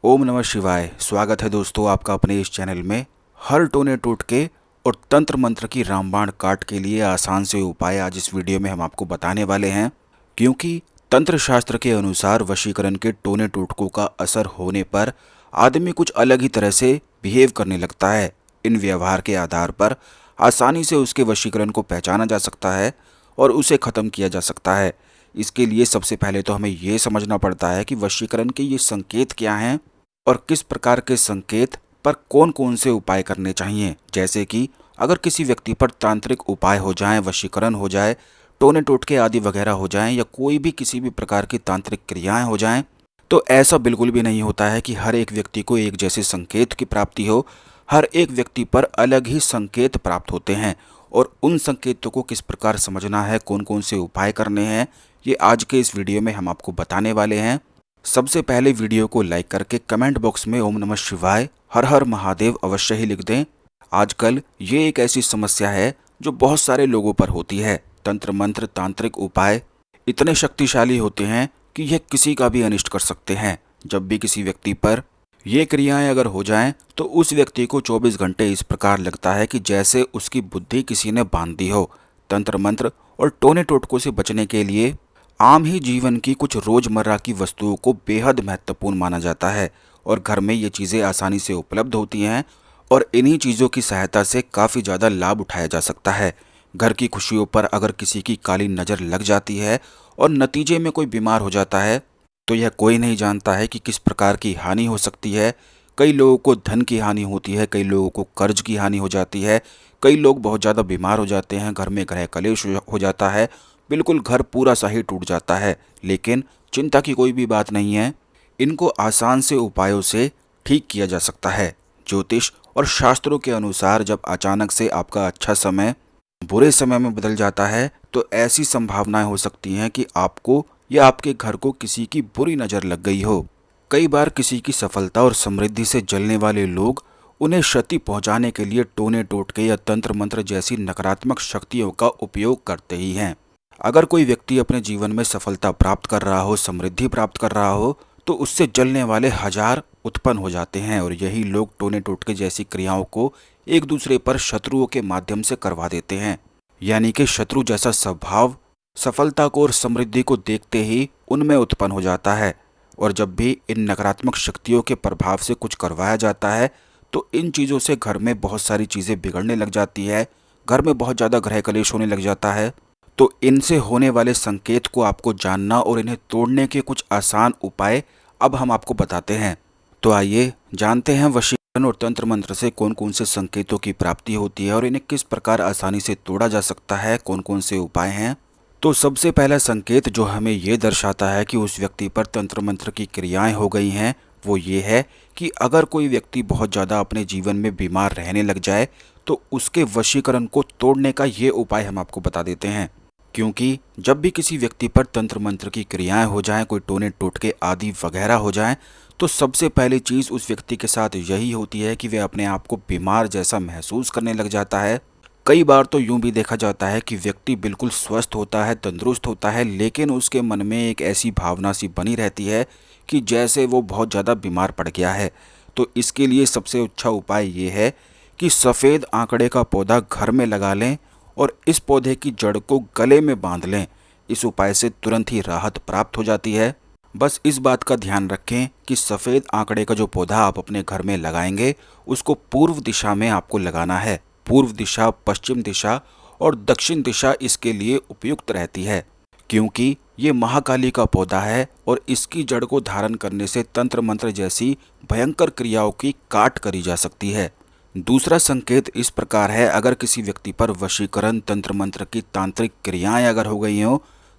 ओम नमः शिवाय। स्वागत है दोस्तों आपका अपने इस चैनल में। हर टोने टोटके और तंत्र मंत्र की रामबाण काट के लिए आसान से उपाय आज इस वीडियो में हम आपको बताने वाले हैं। क्योंकि तंत्र शास्त्र के अनुसार वशीकरण के टोने टोटकों का असर होने पर आदमी कुछ अलग ही तरह से बिहेव करने लगता है। इन व्यवहार के आधार पर आसानी से उसके वशीकरण को पहचाना जा सकता है और उसे ख़त्म किया जा सकता है। इसके लिए सबसे पहले तो हमें ये समझना पड़ता है कि वशीकरण के ये संकेत क्या हैं और किस प्रकार के संकेत पर कौन कौन से उपाय करने चाहिए। जैसे कि अगर किसी व्यक्ति पर तांत्रिक उपाय हो जाएं, वशीकरण हो जाए, टोने टोटके आदि वगैरह हो जाएं या कोई भी किसी भी प्रकार की तांत्रिक क्रियाएं हो जाएं, तो ऐसा बिल्कुल भी नहीं होता है कि हर एक व्यक्ति को एक जैसे संकेत की प्राप्ति हो। हर एक व्यक्ति पर अलग ही संकेत प्राप्त होते हैं और उन संकेतों को किस प्रकार समझना है, कौन कौन से उपाय करने हैं, ये आज के इस वीडियो में हम आपको बताने वाले हैं। सबसे पहले वीडियो को लाइक करके कमेंट बॉक्स में ओम नमः शिवाय हर हर महादेव अवश्य ही लिख दें। आजकल ये एक ऐसी समस्या है जो बहुत सारे लोगों पर होती है। तंत्र मंत्र तांत्रिक उपाय इतने शक्तिशाली होते हैं कि यह किसी का भी अनिष्ट कर सकते हैं। जब भी किसी व्यक्ति पर ये क्रियाएं अगर हो जाएं तो उस व्यक्ति को 24 घंटे इस प्रकार लगता है कि जैसे उसकी बुद्धि किसी ने बांध दी हो। तंत्र मंत्र और टोने टोटकों से बचने के लिए आम ही जीवन की कुछ रोजमर्रा की वस्तुओं को बेहद महत्वपूर्ण माना जाता है और घर में ये चीज़ें आसानी से उपलब्ध होती हैं और इन्हीं चीज़ों की सहायता से काफ़ी ज़्यादा लाभ उठाया जा सकता है। घर की खुशियों पर अगर किसी की काली नज़र लग जाती है और नतीजे में कोई बीमार हो जाता है तो यह कोई नहीं जानता है कि किस प्रकार की हानि हो सकती है। कई लोगों को धन की हानि होती है, कई लोगों को कर्ज की हानि हो जाती है, कई लोग बहुत ज़्यादा बीमार हो जाते हैं, घर में गृह कलेश हो जाता है, बिल्कुल घर पूरा सा ही टूट जाता है। लेकिन चिंता की कोई भी बात नहीं है, इनको आसान से उपायों से ठीक किया जा सकता है। ज्योतिष और शास्त्रों के अनुसार जब अचानक से आपका अच्छा समय बुरे समय में बदल जाता है तो ऐसी संभावनाएं हो सकती हैं कि आपको या आपके घर को किसी की बुरी नज़र लग गई हो। कई बार किसी की सफलता और समृद्धि से जलने वाले लोग उन्हें क्षति पहुंचाने के लिए टोने टोटके या तंत्र मंत्र जैसी नकारात्मक शक्तियों का उपयोग करते ही हैं। अगर कोई व्यक्ति अपने जीवन में सफलता प्राप्त कर रहा हो, समृद्धि प्राप्त कर रहा हो, तो उससे जलने वाले हजार उत्पन्न हो जाते हैं और यही लोग टोने टोटके जैसी क्रियाओं को एक दूसरे पर शत्रुओं के माध्यम से करवा देते हैं। यानी कि शत्रु जैसा स्वभाव सफलता को और समृद्धि को देखते ही उनमें उत्पन्न हो जाता है। और जब भी इन नकारात्मक शक्तियों के प्रभाव से कुछ करवाया जाता है तो इन चीज़ों से घर में बहुत सारी चीज़ें बिगड़ने लग जाती है, घर में बहुत ज़्यादा गृह कलेश होने लग जाता है। तो इनसे होने वाले संकेत को आपको जानना और इन्हें तोड़ने के कुछ आसान उपाय अब हम आपको बताते हैं। तो आइए जानते हैं वशीकरण और तंत्र मंत्र से कौन कौन से संकेतों की प्राप्ति होती है और इन्हें किस प्रकार आसानी से तोड़ा जा सकता है, कौन कौन से उपाय हैं। तो सबसे पहला संकेत जो हमें ये दर्शाता है कि उस व्यक्ति पर तंत्र मंत्र की क्रियाएं हो गई हैं वो ये है कि अगर कोई व्यक्ति बहुत ज़्यादा अपने जीवन में बीमार रहने लग जाए तो उसके वशीकरण को तोड़ने का ये उपाय हम आपको बता देते हैं। क्योंकि जब भी किसी व्यक्ति पर तंत्र मंत्र की क्रियाएं हो जाएं, कोई टोने टोटके आदि वगैरह हो जाएं, तो सबसे पहली चीज़ उस व्यक्ति के साथ यही होती है कि वह अपने आप को बीमार जैसा महसूस करने लग जाता है। कई बार तो यूं भी देखा जाता है कि व्यक्ति बिल्कुल स्वस्थ होता है, तंदुरुस्त होता है, लेकिन उसके मन में एक ऐसी भावना सी बनी रहती है कि जैसे वो बहुत ज़्यादा बीमार पड़ गया है। तो इसके लिए सबसे अच्छा उपाय ये है कि सफ़ेद आंकड़े का पौधा घर में लगा लें और इस पौधे की जड़ को गले में बांध लें। इस उपाय से तुरंत ही राहत प्राप्त हो जाती है। बस इस बात का ध्यान रखें कि सफ़ेद आंकड़े का जो पौधा आप अपने घर में लगाएंगे उसको पूर्व दिशा में आपको लगाना है। पूर्व दिशा, पश्चिम दिशा और दक्षिण दिशा इसके लिए उपयुक्त रहती है क्योंकि ये महाकाली का पौधा है और इसकी जड़ को धारण करने से तंत्र मंत्र जैसी भयंकर क्रियाओं की काट करी जा सकती है। दूसरा संकेत इस प्रकार है, अगर किसी व्यक्ति पर वशीकरण तंत्र मंत्र की तांत्रिक क्रियाएं अगर हो गई हों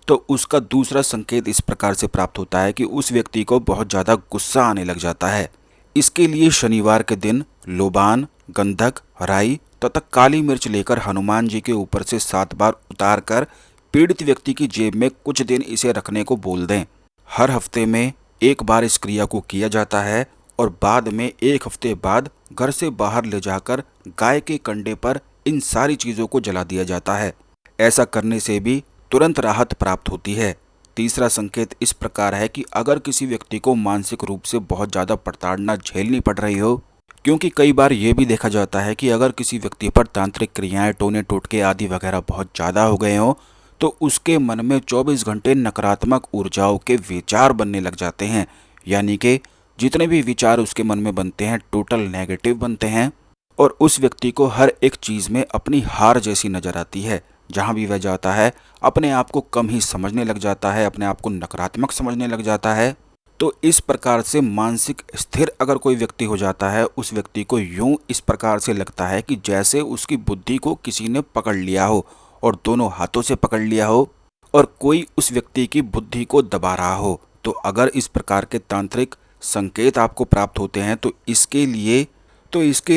तो उसका दूसरा संकेत इस प्रकार से प्राप्त होता है कि उस व्यक्ति को बहुत ज़्यादा गुस्सा आने लग जाता है। इसके लिए शनिवार के दिन लोबान, गंधक, राई तथा काली मिर्च लेकर हनुमान जी के ऊपर से 7 बार उतार कर पीड़ित व्यक्ति की जेब में कुछ दिन इसे रखने को बोल दें। हर हफ्ते में एक बार इस क्रिया को किया जाता है और बाद में 1 हफ्ते बाद घर से बाहर ले जाकर गाय के कंडे पर इन सारी चीज़ों को जला दिया जाता है। ऐसा करने से भी तुरंत राहत प्राप्त होती है। तीसरा संकेत इस प्रकार है कि अगर किसी व्यक्ति को मानसिक रूप से बहुत ज़्यादा प्रताड़ना झेलनी पड़ रही हो, क्योंकि कई बार ये भी देखा जाता है कि अगर किसी व्यक्ति पर तांत्रिक क्रियाएं, टोने टोटके आदि वगैरह बहुत ज़्यादा हो गए हों, तो उसके मन में 24 घंटे नकारात्मक ऊर्जाओं के विचार बनने लग जाते हैं। यानी कि जितने भी विचार उसके मन में बनते हैं टोटल नेगेटिव बनते हैं, और उस व्यक्ति को हर एक चीज़ में अपनी हार जैसी नज़र आती है। जहाँ भी वह जाता है अपने आप को कम ही समझने लग जाता है, अपने आप को नकारात्मक समझने लग जाता है। तो इस प्रकार से मानसिक स्थिर अगर कोई व्यक्ति हो जाता है, उस व्यक्ति को यूं इस प्रकार से लगता है कि जैसे उसकी बुद्धि को किसी ने पकड़ लिया हो और दोनों हाथों से पकड़ लिया हो और कोई उस व्यक्ति की बुद्धि को दबा रहा हो। तो अगर इस प्रकार के तांत्रिक संकेत आपको प्राप्त होते हैं तो इसके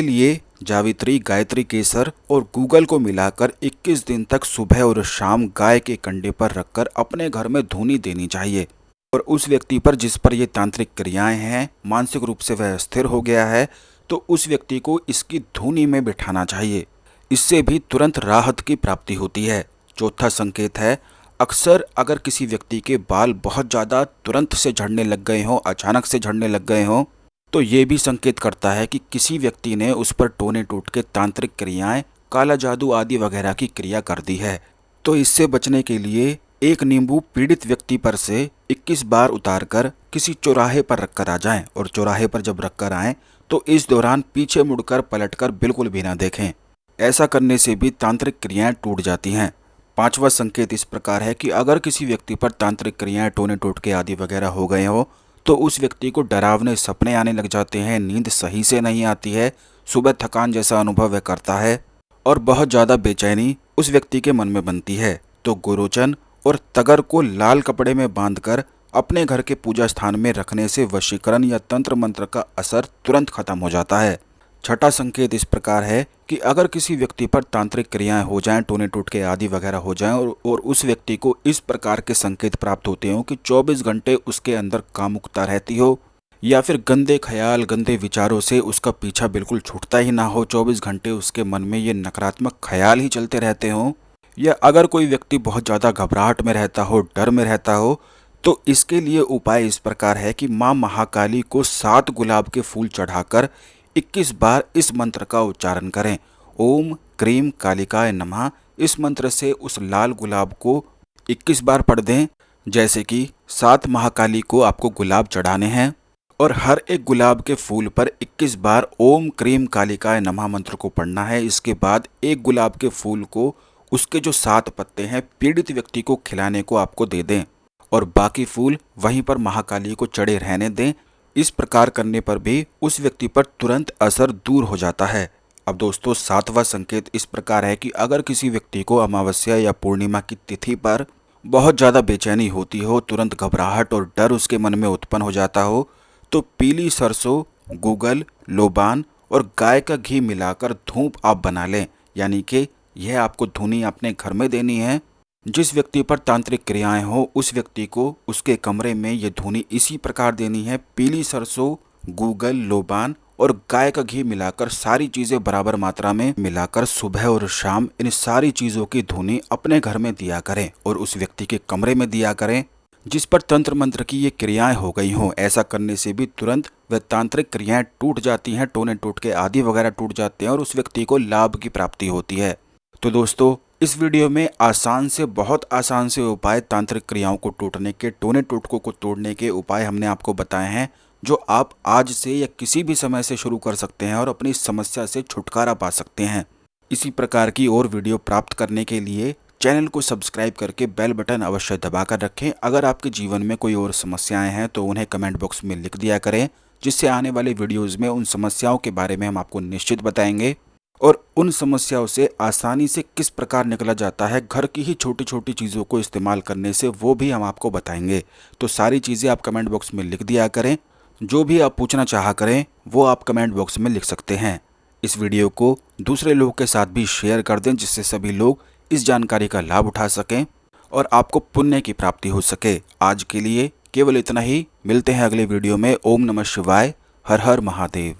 लिए जावित्री, गायत्री केसर और गूगल को मिलाकर 21 दिन तक सुबह और शाम गाय के कंडे पर रखकर अपने घर में धूनी देनी चाहिए। और उस व्यक्ति पर जिस पर ये तांत्रिक क्रियाएं हैं, मानसिक रूप से वह स्थिर हो गया है, तो उस व्यक्ति को इसकी धूनी में बिठाना चाहिए। इससे भी तुरंत राहत की प्राप्ति होती है। चौथा संकेत है, अक्सर अगर किसी व्यक्ति के बाल बहुत ज़्यादा तुरंत से झड़ने लग गए हों, अचानक से झड़ने लग गए हों, तो ये भी संकेत करता है कि किसी व्यक्ति ने उस पर टोने टोटके, तांत्रिक क्रियाएं, काला जादू आदि वगैरह की क्रिया कर दी है। तो इससे बचने के लिए एक नींबू पीड़ित व्यक्ति पर से 21 बार उतारकर किसी चौराहे पर रखकर आ जाएं, और चौराहे पर जब रखकर आएं तो इस दौरान पीछे मुड़कर पलटकर बिल्कुल भी ना देखें। ऐसा करने से भी तांत्रिक क्रियाएं टूट जाती हैं। पांचवा संकेत इस प्रकार है कि अगर किसी व्यक्ति पर तांत्रिक क्रियाएं, टोने टोटके आदि वगैरह हो गए हो तो उस व्यक्ति को डरावने सपने आने लग जाते हैं, नींद सही से नहीं आती है, सुबह थकान जैसा अनुभव वह करता है और बहुत ज़्यादा बेचैनी उस व्यक्ति के मन में बनती है। तो गुरोचन और तगर को लाल कपड़े में बांधकर अपने घर के पूजा स्थान में रखने से वशीकरण या तंत्र मंत्र का असर तुरंत खत्म हो जाता है। छठा संकेत इस प्रकार है कि अगर किसी व्यक्ति पर तांत्रिक क्रियाएं हो जाएं, टोने टोटके आदि वगैरह हो जाएं और उस व्यक्ति को इस प्रकार के संकेत प्राप्त होते हो कि 24 घंटे उसके अंदर कामुकता रहती हो, या फिर गंदे ख्याल, गंदे विचारों से उसका पीछा बिल्कुल छूटता ही ना हो, 24 घंटे उसके मन में ये नकारात्मक ख्याल ही चलते रहते हों, या अगर कोई व्यक्ति बहुत ज़्यादा घबराहट में रहता हो, डर में रहता हो, तो इसके लिए उपाय इस प्रकार है कि माँ महाकाली को 7 गुलाब के फूल चढ़ाकर 21 बार इस मंत्र का उच्चारण करें। ओम क्रीम कालिकाय नमः। इस मंत्र से उस लाल गुलाब को 21 बार पढ़ दें। जैसे कि 7 महाकाली को आपको गुलाब चढ़ाने हैं और हर एक गुलाब के फूल पर 21 बार ओम क्रीम कालिकाय नमः मंत्र को पढ़ना है। इसके बाद एक गुलाब के फूल को, उसके जो 7 पत्ते हैं, पीड़ित व्यक्ति को खिलाने को आपको दे दें और बाकी फूल वहीं पर महाकाली को चढ़े रहने दें। इस प्रकार करने पर भी उस व्यक्ति पर तुरंत असर दूर हो जाता है। अब दोस्तों, 7वां संकेत इस प्रकार है कि अगर किसी व्यक्ति को अमावस्या या पूर्णिमा की तिथि पर बहुत ज़्यादा बेचैनी होती हो, तुरंत घबराहट और डर उसके मन में उत्पन्न हो जाता हो, तो पीली सरसों, गूगल, लोबान और गाय का घी मिलाकर धूप आप बना लें। यानी कि यह आपको धुनी अपने घर में देनी है। जिस व्यक्ति पर तांत्रिक क्रियाएं हो उस व्यक्ति को उसके कमरे में ये धुनी इसी प्रकार देनी है। पीली सरसों, गूगल, लोबान और गाय का घी मिलाकर, सारी चीज़ें बराबर मात्रा में मिलाकर सुबह और शाम इन सारी चीज़ों की धुनी अपने घर में दिया करें और उस व्यक्ति के कमरे में दिया करें जिस पर तंत्र मंत्र की ये क्रियाएं हो गई हों। ऐसा करने से भी तुरंत वह तांत्रिक क्रियाएं टूट जाती हैं, टोने टोटके आदि वगैरह टूट जाते हैं और उस व्यक्ति को लाभ की प्राप्ति होती है। तो दोस्तों, इस वीडियो में आसान से, बहुत आसान से उपाय, तांत्रिक क्रियाओं को टूटने के, टोने टोटकों को तोड़ने के उपाय हमने आपको बताए हैं, जो आप आज से या किसी भी समय से शुरू कर सकते हैं और अपनी समस्या से छुटकारा पा सकते हैं। इसी प्रकार की और वीडियो प्राप्त करने के लिए चैनल को सब्सक्राइब करके बेल बटन अवश्य दबाकर रखें। अगर आपके जीवन में कोई और समस्याएं हैं तो उन्हें कमेंट बॉक्स में लिख दिया करें, जिससे आने वाले वीडियोज़ में उन समस्याओं के बारे में हम आपको निश्चित बताएंगे और उन समस्याओं से आसानी से किस प्रकार निकला जाता है, घर की ही छोटी छोटी चीज़ों को इस्तेमाल करने से, वो भी हम आपको बताएंगे। तो सारी चीज़ें आप कमेंट बॉक्स में लिख दिया करें। जो भी आप पूछना चाहा करें वो आप कमेंट बॉक्स में लिख सकते हैं। इस वीडियो को दूसरे लोगों के साथ भी शेयर कर दें, जिससे सभी लोग इस जानकारी का लाभ उठा सकें और आपको पुण्य की प्राप्ति हो सके। आज के लिए केवल इतना ही। मिलते हैं अगले वीडियो में। ओम नमः शिवाय। हर हर महादेव।